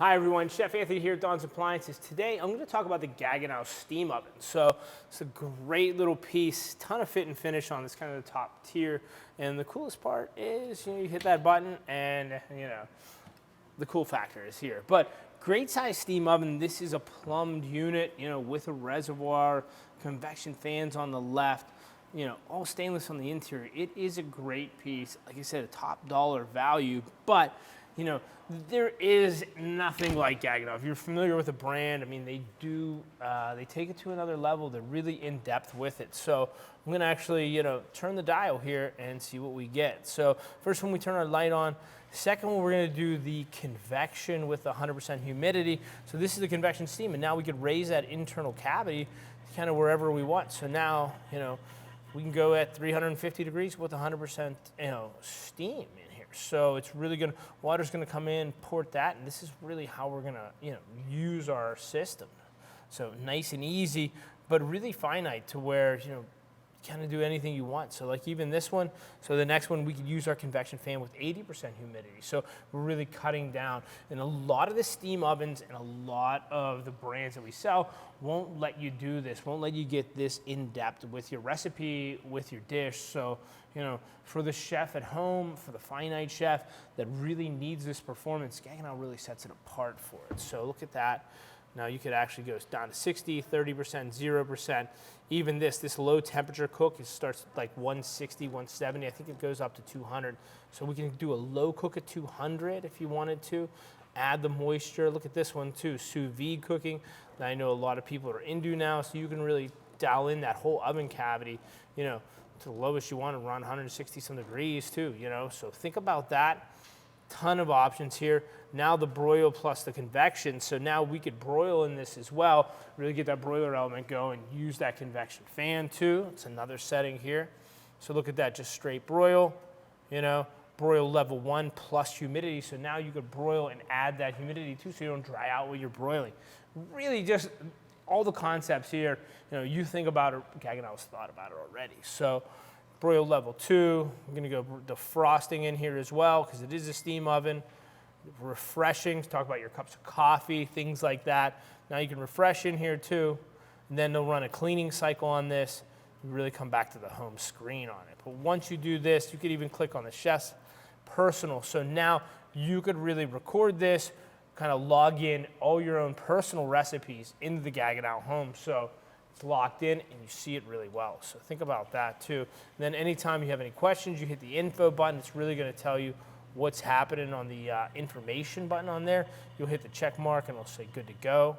Hi everyone, Chef Anthony here at Dawn's Appliances. Today I'm going to talk about the Gaggenau steam oven. So it's a great little piece, ton of fit and finish on this kind of the top tier. And the coolest part is, you hit that button and the cool factor is here. But great size steam oven. This is a plumbed unit, with a reservoir, convection fans on the left, all stainless on the interior. It is a great piece. Like I said, a top dollar value, but there is nothing like Gaggenau. If you're familiar with the brand, they take it to another level. They're really in depth with it. So I'm gonna actually, turn the dial here and see what we get. So first one, we turn our light on. Second one, we're gonna do the convection with 100% humidity. So this is the convection steam, and now we could raise that internal cavity kind of wherever we want. So now, we can go at 350 degrees with 100%, steam in here. So it's really gonna, water's gonna come in, port that, and this is really how we're gonna, use our system. So nice and easy, but really finite to where, kind of do anything you want. So like even this one, so the next one we could use our convection fan with 80% humidity. So we're really cutting down. And a lot of the steam ovens and a lot of the brands that we sell won't let you do this, won't let you get this in depth with your recipe, with your dish. So, for the chef at home, for the finite chef that really needs this performance, Gaggenau really sets it apart for it. So look at that. Now you could actually go down to 60, 30%, 0%. Even this low temperature cook, it starts at like 160, 170. I think it goes up to 200. So we can do a low cook at 200 if you wanted to. Add the moisture. Look at this one too, sous vide cooking that I know a lot of people are into now. So you can really dial in that whole oven cavity, to the lowest you want, around 160 some degrees too, So think about that. Ton of options here. Now the broil plus the convection. So now we could broil in this as well, really get that broiler element going, use that convection fan too. It's another setting here. So look at that, just straight broil, broil level 1 plus humidity. So now you could broil and add that humidity too so you don't dry out while you're broiling. Really just all the concepts here, you think about it, Gaggenau's thought about it already. So broil level 2, we're gonna go defrosting in here as well because it is a steam oven. Refreshing, talk about your cups of coffee, things like that. Now you can refresh in here too, and then they'll run a cleaning cycle on this. You really come back to the home screen on it. But once you do this, you could even click on the chef's personal. So now you could really record this, kind of log in all your own personal recipes into the Gaggenau home. So it's locked in and you see it really well. So think about that too. And then anytime you have any questions, you hit the info button. It's really gonna tell you what's happening on the information button on there. You'll hit the check mark and it'll say good to go.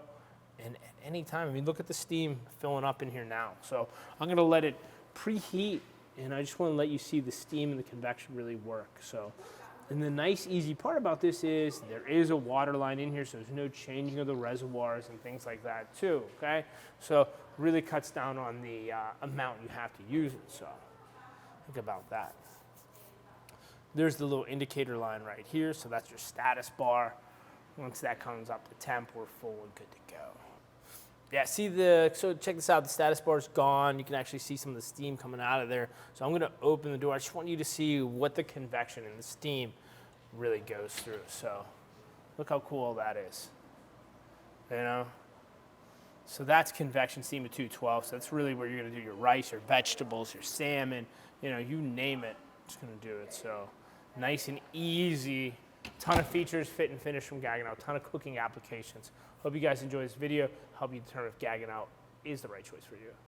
And at any time, look at the steam filling up in here now. So I'm gonna let it preheat, and I just wanna let you see the steam and the convection really work. So, and the nice, easy part about this is there is a water line in here, so there's no changing of the reservoirs and things like that too, okay? So really cuts down on the amount you have to use it, so think about that. There's the little indicator line right here, so that's your status bar. Once that comes up to temp, we're full and good to go. Yeah, so check this out, the status bar is gone. You can actually see some of the steam coming out of there. So I'm gonna open the door. I just want you to see what the convection and the steam really goes through. So look how cool that is, So that's convection steam at 212. So that's really where you're gonna do your rice, your vegetables, your salmon, you name it, it's gonna do it. So nice and easy, ton of features, fit and finish from Gaggenau, ton of cooking applications. Hope you guys enjoy this video, help you determine if Gaggenau is the right choice for you.